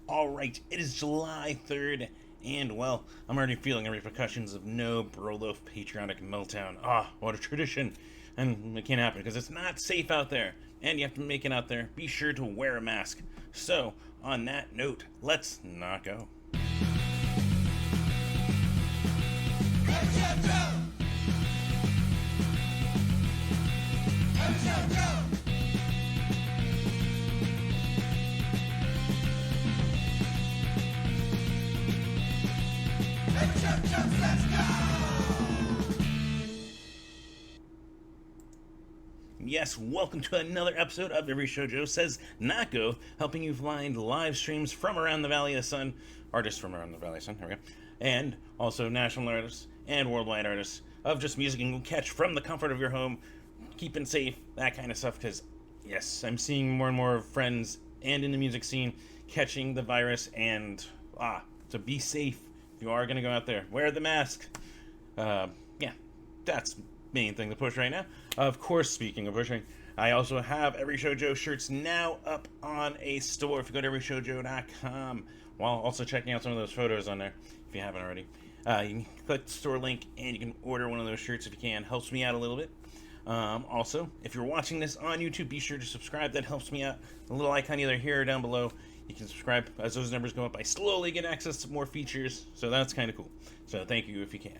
Alright, it is July 3rd, and well, I'm already feeling the repercussions of no Broloaf patriotic meltdown. Ah, what a tradition. And it can't happen because it's not safe out there, and you have to make it out there. Be sure to wear a mask. So, on that note, let's not go. Yes, welcome to another episode of Every Show Joe Says Not Go, helping you find live streams from around the Valley of the Sun, artists from around the Valley of the Sun, there we go, and also national artists and worldwide artists of just music you can catch from the comfort of your home, keeping safe, that kind of stuff, because, yes, I'm seeing more and more friends and in the music scene catching the virus, and, so be safe if you are going to go out there. Wear the mask. Yeah, that's main thing to push right now. Of course, speaking of pushing, I also have Every Show Joe shirts now up on a store if you go to everyshowjoe.com, while also checking out some of those photos on there if you haven't already. You can click the store link and you can order one of those shirts if you can. Helps me out a little bit. Also, if you're watching this on YouTube, be sure to subscribe. That helps me out. A little icon either here or down below. You can subscribe. As those numbers go up, I slowly get access to more features, so that's kind of cool. So thank you if you can.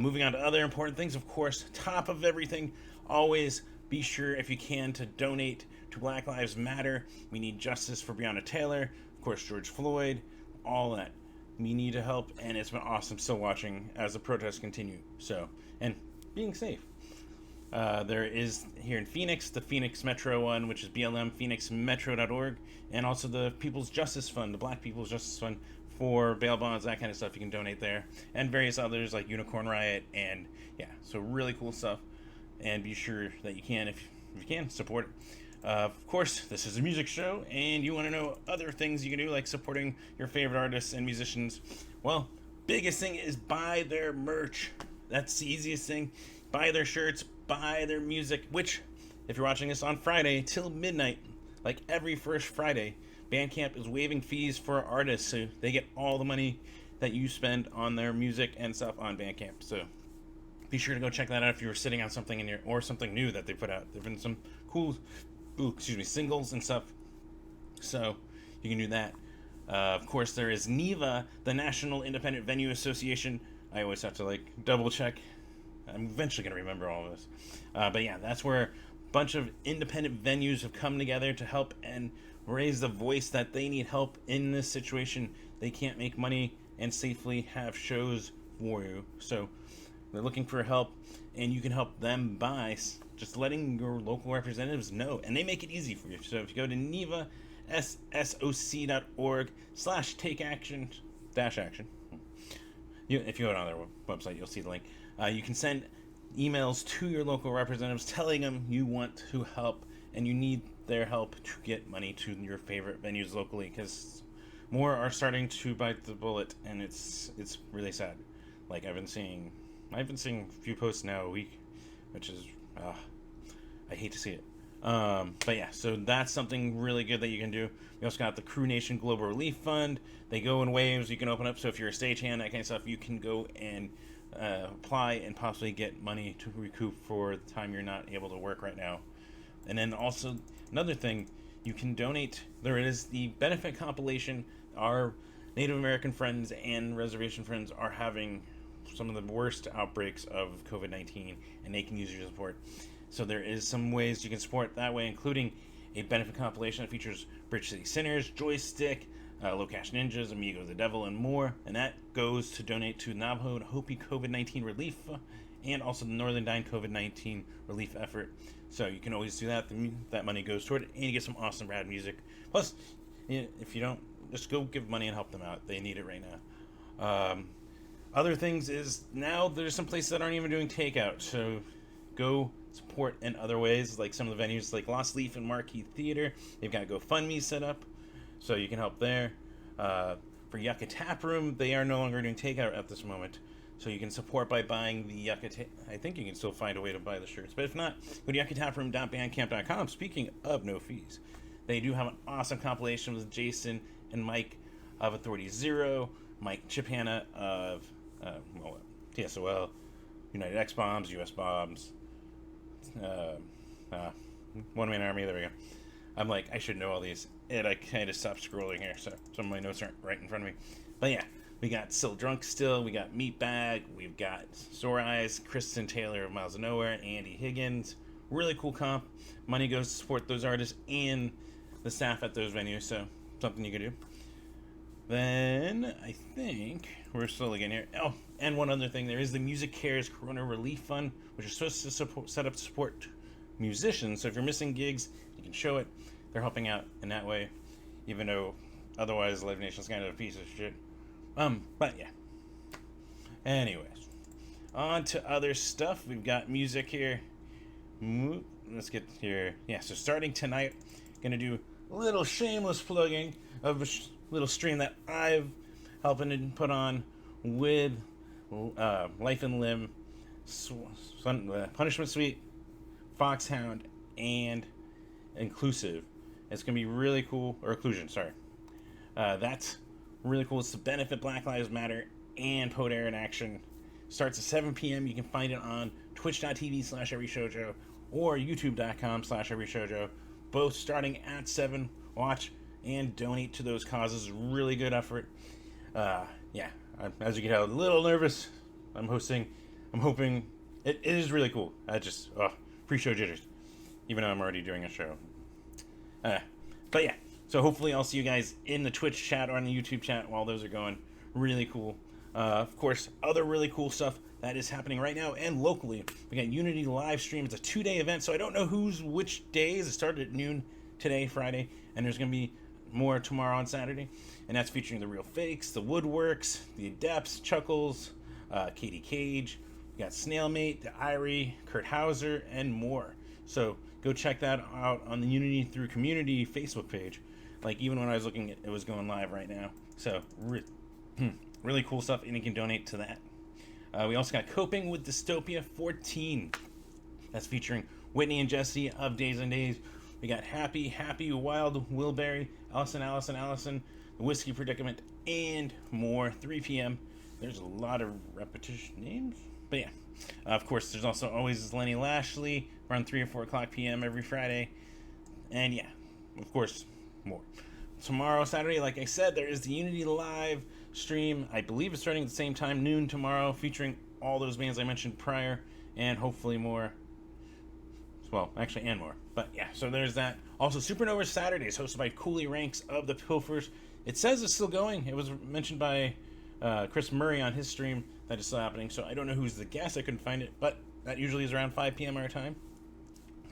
Moving on to other important things, of course, top of everything, always be sure, if you can, to donate to Black Lives Matter. We need justice for Breonna Taylor, of course, George Floyd, all that. We need to help, and it's been awesome still watching as the protests continue. So, and being safe. There is here in Phoenix, the Phoenix Metro one, which is blmphoenixmetro.org, and also the People's Justice Fund, the Black People's Justice Fund, for bail bonds, that kind of stuff. You can donate there, and various others like Unicorn Riot, and yeah, so really cool stuff. And be sure that you can, if you can, support it. Of course, this is a music show, and you want to know other things you can do, like supporting your favorite artists and musicians. Well, biggest thing is buy their merch. That's the easiest thing. Buy their shirts, buy their music, which, if you're watching this on Friday till midnight, like every first Friday, Bandcamp is waiving fees for artists, so they get all the money that you spend on their music and stuff on Bandcamp. So be sure to go check that out if you were sitting on something in your, or something new that they put out. There've been some cool, singles and stuff, so you can do that. Of course, there is NIVA, the National Independent Venue Association. I always have to double check. I'm eventually going to remember all of this. But yeah, that's where a bunch of independent venues have come together to help and raise the voice that they need help in this situation. They can't make money and safely have shows for you. So they're looking for help, and you can help them by just letting your local representatives know. And they make it easy for you. So if you go to NIVA.org/take-action, if you go on their website, you'll see the link. You can send emails to your local representatives telling them you want to help and you need their help to get money to your favorite venues locally, because more are starting to bite the bullet, and it's really sad. Like I've been seeing a few posts now a week, which is I hate to see it. But yeah, so that's something really good that you can do. We also got the Crew Nation Global Relief Fund. They go in waves. You can open up. So if you're a stagehand, that kind of stuff, you can go and apply and possibly get money to recoup for the time you're not able to work right now. And then also another thing, you can donate. There is the benefit compilation. Our Native American friends and reservation friends are having some of the worst outbreaks of COVID-19, and they can use your support. So there is some ways you can support that way, including a benefit compilation that features Bridge City Sinners, Joystick, Low Cash Ninjas, Amigo the Devil, and more. And that goes to donate to Navajo and Hopi COVID-19 relief, and also the Northern Dine COVID-19 relief effort. So you can always do that. That money goes toward it, and you get some awesome rad music. Plus, if you don't, just go give money and help them out. They need it right now. Other things is now there's some places that aren't even doing takeout. So go support in other ways, like some of the venues like Lost Leaf and Marquee Theater. They've got GoFundMe set up, so you can help there. For Yucca Tap Room, they are no longer doing takeout at this moment. So you can support by buying the Yucca I think you can still find a way to buy the shirts. But if not, go to yuccataproom.bandcamp.com. Speaking of no fees, They do have an awesome compilation with Jason and Mike of Authority Zero, Mike Chiphanna of TSOL, United X Bombs, US Bombs, One Man Army. There we go. I'm like, I should know all these, and I kind of stopped scrolling here, so some of my notes aren't right in front of me. But yeah, we got Still Drunk Still, we got Meatbag, we've got Sore Eyes, Kristen Taylor of Miles of Nowhere, Andy Higgins. Really cool comp. Money goes to support those artists and the staff at those venues, so something you can do. Then I think we're slowly getting here. Oh, and one other thing, there is the Music Cares Corona Relief Fund, which is supposed to set up to support musicians. So if you're missing gigs, you can show it. They're helping out in that way, even though otherwise Live Nation's kind of a piece of shit. But yeah. Anyways, on to other stuff. We've got music here. Let's get here. Yeah, so starting tonight, gonna do a little shameless plugging of a little stream that I've helping to put on with Life and Limb, Punishment Suite, Foxhound, and Inclusive. It's gonna be really cool, or Occlusion, sorry. That's really cool. It's to benefit Black Lives Matter and Podair in Action. Starts at 7 p.m. You can find it on twitch.tv/everyshowjo or youtube.com/everyshowjo. Both starting at 7. Watch and donate to those causes. Really good effort. Yeah, as you can tell, a little nervous. I'm hoping it is really cool. I just pre-show jitters, even though I'm already doing a show. But yeah, so hopefully I'll see you guys in the Twitch chat or on the YouTube chat while those are going. Really cool. Of course, other really cool stuff that is happening right now and locally. We got Unity live stream. It's a 2-day event, so I don't know which days. It started at noon today, Friday, and there's going to be more tomorrow on Saturday. And that's featuring the Real Fakes, the Woodworks, the Adepts, Chuckles, Katie Cage. We got Snailmate, the Irie, Kurt Hauser, and more. So go check that out on the Unity Through Community Facebook page. Like, even when I was looking, it was going live right now. So really cool stuff, and you can donate to that. We also got Coping with Dystopia 14. That's featuring Whitney and Jesse of Days and Days. We got Happy, Wild Wilberry, Allison, The Whiskey Predicament, and more. 3 p.m. There's a lot of repetition names. But yeah. Of course, there's also always Lenny Lashley around 3 or 4 o'clock p.m. every Friday. And yeah, of course, more. Tomorrow, Saturday, like I said, there is the Unity Live stream. I believe it's starting at the same time, noon tomorrow, featuring all those bands I mentioned prior, and hopefully more. Well, actually, and more. But yeah, so there's that. Also, Supernova Saturdays, hosted by Cooley Ranks of the Pilfers. It says it's still going. It was mentioned by Chris Murray on his stream that it's still happening, so I don't know who's the guest. I couldn't find it, but that usually is around 5 p.m. our time.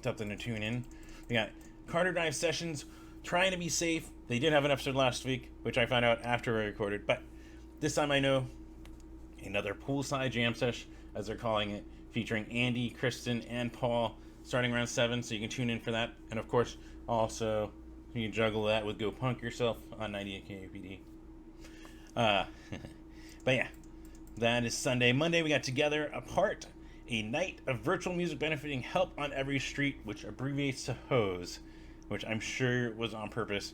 Something to tune in. We got Carter Drive Sessions, trying to be safe. They did have an episode last week, which I found out after I recorded, but this time I know another poolside jam sesh, as they're calling it, featuring Andy, Kristen, and Paul, starting around 7, so you can tune in for that. And of course, also, you can juggle that with Go Punk Yourself on 98 KUPD. But yeah, that is Sunday. Monday, we got Together Apart, a night of virtual music benefiting Help on Every Street, which abbreviates to HOSE, which I'm sure was on purpose.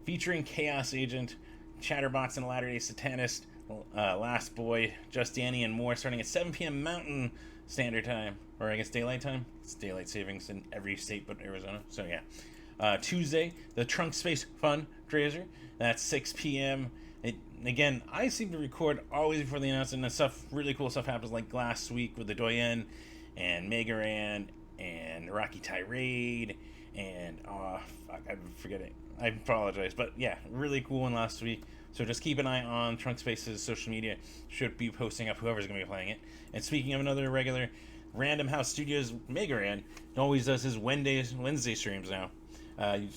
Featuring Chaos Agent, Chatterbox and Latter-day Satanist, Last Boy, Just Danny, and more, starting at 7 p.m. Mountain Standard Time, or I guess Daylight Time. It's daylight savings in every state but Arizona, so yeah. Tuesday, the Trunk Space Fundraiser. That's 6 p.m. Again, I seem to record always before the announcement, and stuff, really cool stuff happens, like last week with the Doyen and Megaran and Rocky Tirade and fuck, I'm forgetting. I apologize, but yeah, really cool one last week. So just keep an eye on Trunk Space's social media. Should be posting up whoever's going to be playing it. And speaking of another regular, Random House Studios Megaran always does his Wednesday streams now.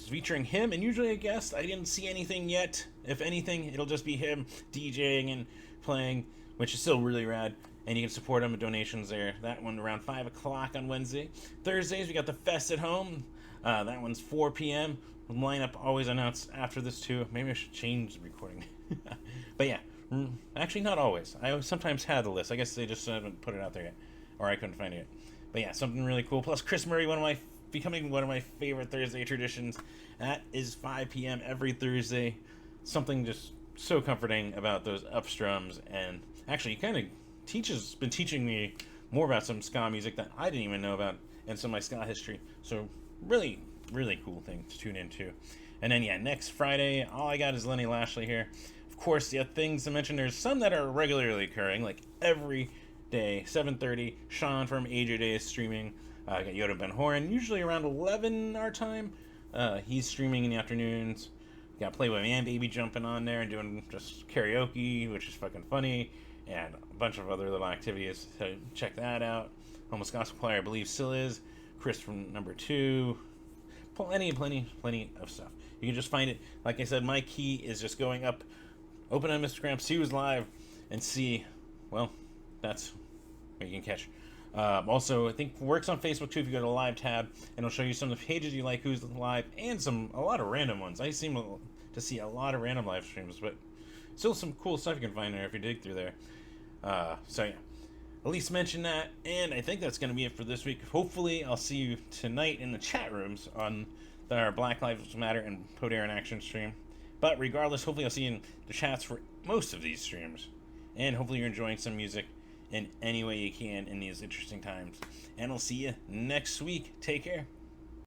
Featuring him and usually a guest. I didn't see anything yet. If anything, it'll just be him DJing and playing, which is still really rad. And you can support him with donations there. That one around 5 o'clock on Wednesday. Thursdays, we got the Fest at Home. That one's 4 p.m. Lineup always announced after this too. Maybe I should change the recording. But yeah, actually not always. I sometimes had the list. I guess they just haven't put it out there yet, or I couldn't find it yet. But yeah, something really cool. Plus Chris Murray, one of my becoming one of my favorite Thursday traditions. That is 5 p.m. every Thursday. Something just so comforting about those upstrums, and actually, he kind of been teaching me more about some ska music that I didn't even know about, and some of my ska history. So really, really cool thing to tune into. And then next Friday, all I got is Lenny Lashley here. Of course, the things to mention, there's some that are regularly occurring, like every day, 7:30. Sean from AJ Day is streaming. I got Yoda Ben Horan, usually around 11 our time. He's streaming in the afternoons. Got Playboy Man Baby jumping on there and doing just karaoke, which is fucking funny, and a bunch of other little activities. So check that out. Homeless Gospel Choir, I believe, still is. Chris from number 2. Plenty of stuff. You can just find it. Like I said, my key is just going up, open on Instagram, see who's live, and see. Well, that's what you can catch. Also, I think works on Facebook too if you go to the live tab, and it'll show you some of the pages you like, who's live, and a lot of random ones. I seem to see a lot of random live streams, but still some cool stuff you can find there if you dig through there. So yeah, at least mention that, and I think that's going to be it for this week. Hopefully, I'll see you tonight in the chat rooms on our Black Lives Matter and Podare in Action stream. But regardless, hopefully I'll see you in the chats for most of these streams, and hopefully you're enjoying some music in any way you can in these interesting times. And I'll see you next week. Take care.